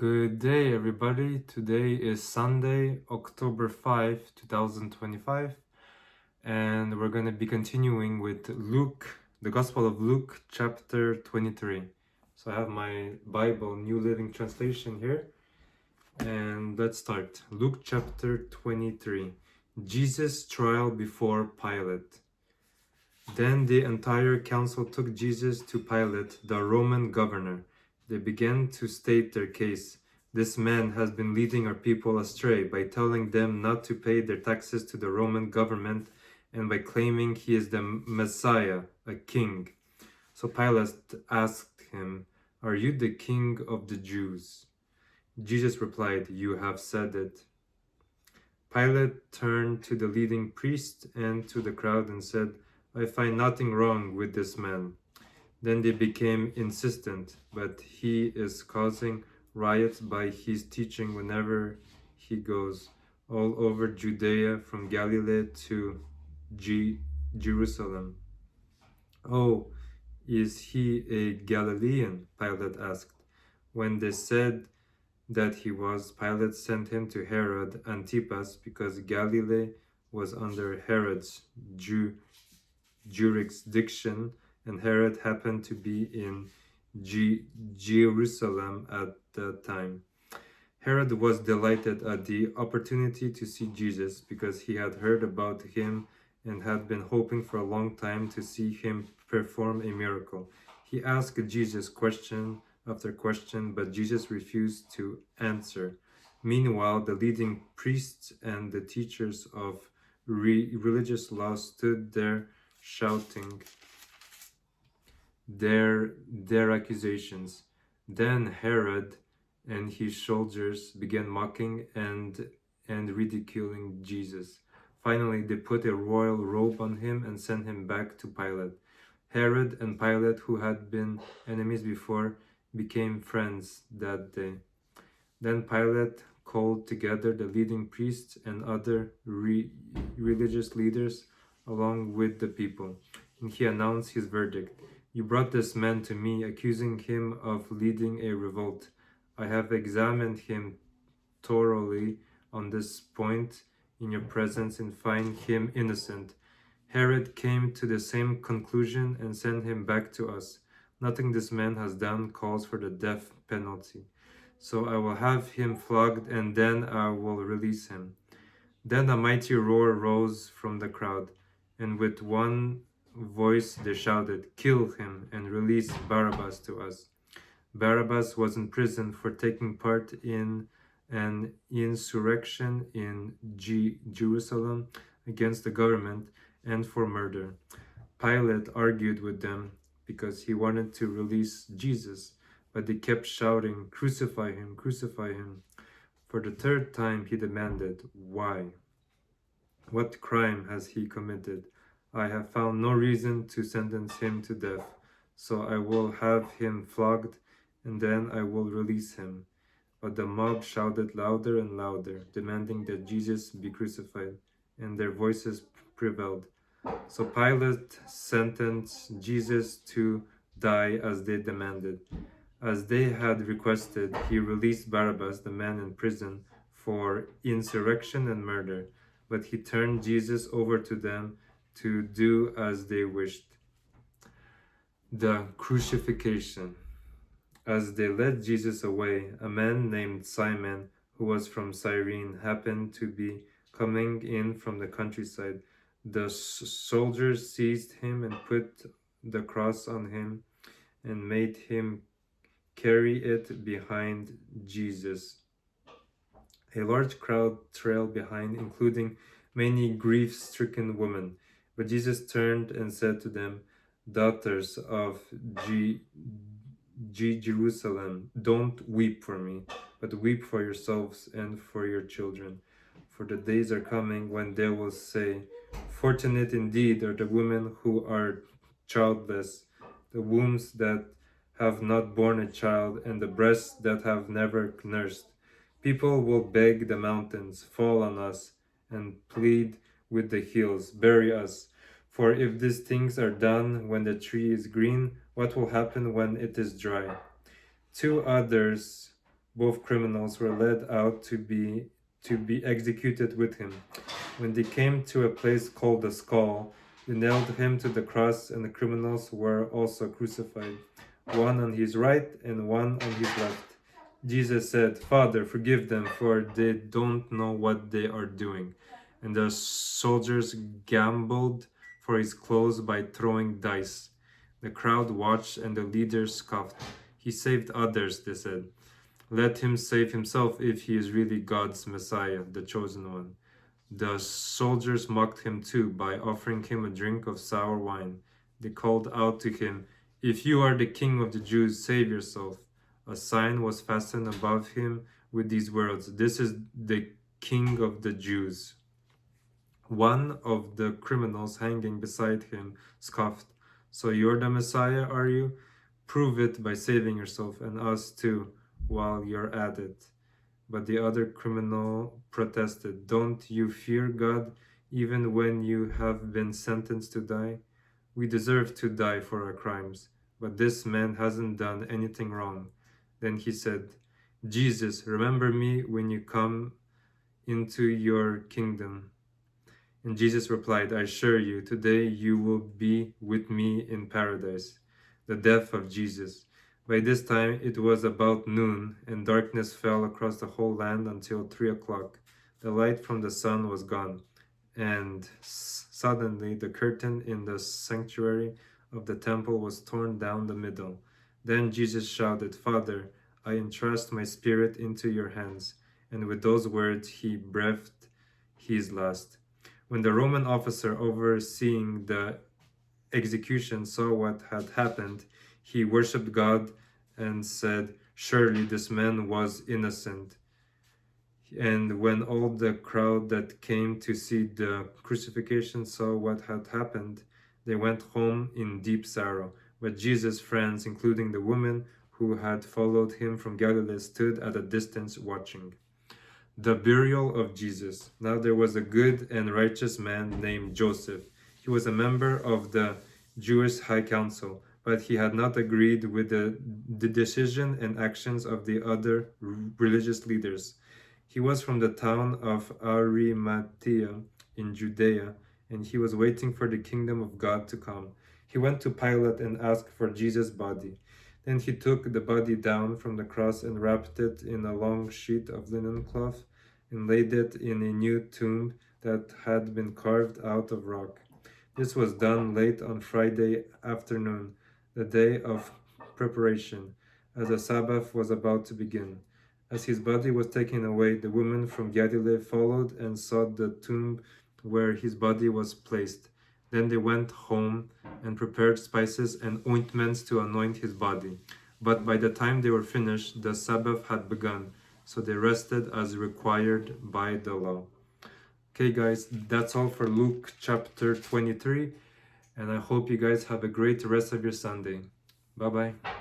Good day, everybody. Today is Sunday, October 5, 2025, and we're going to be continuing with Luke, the Gospel of Luke, chapter 23. So I have my Bible, New Living Translation here, and let's start. Luke chapter 23, Jesus' trial before Pilate. Then the entire council took Jesus to Pilate, the Roman governor. They began to state their case. This man has been leading our people astray by telling them not to pay their taxes to the Roman government and by claiming he is the Messiah, a king. So Pilate asked him, "Are you the king of the Jews?" Jesus replied, "You have said it." Pilate turned to the leading priest and to the crowd and said, "I find nothing wrong with this man." Then they became insistent, but he is causing riots by his teaching whenever he goes, all over Judea from Galilee to Jerusalem. "Oh, is he a Galilean?" Pilate asked. When they said that he was, Pilate sent him to Herod Antipas because Galilee was under Herod's jurisdiction, and Herod happened to be in Jerusalem at that time. Herod was delighted at the opportunity to see Jesus because he had heard about him and had been hoping for a long time to see him perform a miracle. He asked Jesus question after question, but Jesus refused to answer. Meanwhile, the leading priests and the teachers of religious law stood there shouting their accusations. Then Herod and his soldiers began mocking and ridiculing Jesus. Finally, they put a royal robe on him and sent him back to Pilate. Herod and Pilate, who had been enemies before, became friends that day. Then Pilate called together the leading priests and other religious leaders along with the people, and he announced his verdict. "You brought this man to me, accusing him of leading a revolt. I have examined him thoroughly on this point in your presence and find him innocent." Herod came to the same conclusion and sent him back to us. "Nothing this man has done calls for the death penalty. So I will have him flogged and then I will release him." Then a mighty roar rose from the crowd, and with one voice they shouted, "Kill him and release Barabbas to us." Barabbas was in prison for taking part in an insurrection in Jerusalem against the government and for murder. Pilate argued with them because he wanted to release Jesus, but they kept shouting, "Crucify him, crucify him." For the third time he demanded, "Why? What crime has he committed? I have found no reason to sentence him to death, so I will have him flogged and then I will release him." But the mob shouted louder and louder, demanding that Jesus be crucified, and their voices prevailed. So Pilate sentenced Jesus to die as they demanded. As they had requested, he released Barabbas, the man in prison for insurrection and murder, but he turned Jesus over to them to do as they wished. The crucifixion. As they led Jesus away, a man named Simon, who was from Cyrene, happened to be coming in from the countryside. The soldiers seized him and put the cross on him and made him carry it behind Jesus. A large crowd trailed behind, including many grief-stricken women. But Jesus turned and said to them, "Daughters of Jerusalem, don't weep for me, but weep for yourselves and for your children. For the days are coming when they will say, 'Fortunate indeed are the women who are childless, the wombs that have not borne a child, and the breasts that have never nursed.' People will beg the mountains, 'Fall on us,' and plead with the hills, 'Bury us.' For if these things are done when the tree is green, what will happen when it is dry?" Two others Both criminals were led out to be executed with him. When they came to a place called the Skull, they nailed him to the cross, and the criminals were also crucified, one on his right and one on his left. Jesus said, "Father, forgive them, for they don't know what they are doing." And the soldiers gambled for his clothes by throwing dice. The crowd watched, and the leaders scoffed. "He saved others," they said. "Let him save himself if he is really God's Messiah, the chosen one." The soldiers mocked him too by offering him a drink of sour wine. They called out to him, "If you are the king of the Jews, save yourself." A sign was fastened above him with these words, "This is the King of the Jews." One of the criminals hanging beside him scoffed, "So you're the Messiah, are you? Prove it by saving yourself and us too while you're at it." But the other criminal protested, "Don't you fear God even when you have been sentenced to die? We deserve to die for our crimes, but this man hasn't done anything wrong." Then he said, "Jesus, remember me when you come into your kingdom." And Jesus replied, "I assure you, today you will be with me in paradise." The death of Jesus. By this time it was about noon, and darkness fell across the whole land until 3 o'clock. The light from the sun was gone, and suddenly the curtain in the sanctuary of the temple was torn down the middle. Then Jesus shouted, "Father, I entrust my spirit into your hands." And with those words he breathed his last. When the Roman officer overseeing the execution saw what had happened, he worshipped God and said, "Surely this man was innocent." And when all the crowd that came to see the crucifixion saw what had happened, they went home in deep sorrow. But Jesus' friends, including the woman who had followed him from Galilee, stood at a distance watching. The burial of Jesus. Now there was a good and righteous man named Joseph. He was a member of the Jewish High Council, but he had not agreed with the decision and actions of the other religious leaders. He was from the town of Arimathea in Judea, and he was waiting for the kingdom of God to come. He went to Pilate and asked for Jesus' body. Then he took the body down from the cross and wrapped it in a long sheet of linen cloth and laid it in a new tomb that had been carved out of rock. This was done late on Friday afternoon, the day of preparation, as the Sabbath was about to begin. As his body was taken away, the woman from Galilee followed and saw the tomb where his body was placed. Then they went home and prepared spices and ointments to anoint his body. But by the time they were finished, the Sabbath had begun, so they rested as required by the law. Okay, guys, that's all for Luke chapter 23, and I hope you guys have a great rest of your Sunday. Bye-bye.